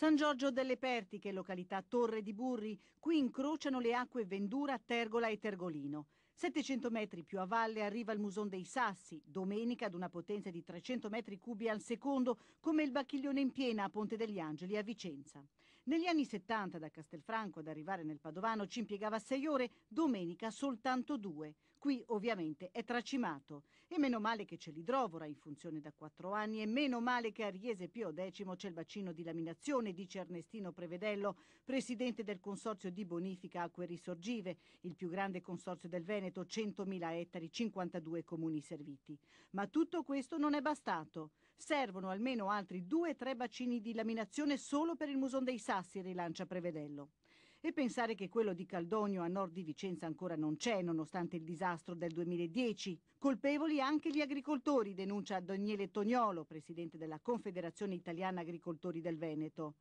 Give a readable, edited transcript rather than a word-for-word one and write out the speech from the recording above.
San Giorgio delle Pertiche, località Torre di Burri, qui incrociano le acque Vendura, Tergola e Tergolino. 700 metri più a valle arriva il Muson dei Sassi, domenica ad una potenza di 300 metri cubi al secondo, come il Bacchiglione in piena a Ponte degli Angeli a Vicenza. Negli anni 70 da Castelfranco ad arrivare nel Padovano ci impiegava 6 ore, domenica soltanto 2. Qui ovviamente è tracimato. E meno male che c'è l'idrovora in funzione da 4 anni e meno male che a Riese Pio X c'è il bacino di laminazione, dice Ernestino Prevedello, presidente del consorzio di bonifica Acque Risorgive, il più grande consorzio del Veneto, 100.000 ettari, 52 comuni serviti. Ma tutto questo non è bastato. Servono almeno altri 2-3 bacini di laminazione solo per il Muson dei Sassi, rilancia Prevedello. E pensare che quello di Caldogno a nord di Vicenza ancora non c'è, nonostante il disastro del 2010. Colpevoli anche gli agricoltori, denuncia Daniele Tognolo, presidente della Confederazione Italiana Agricoltori del Veneto.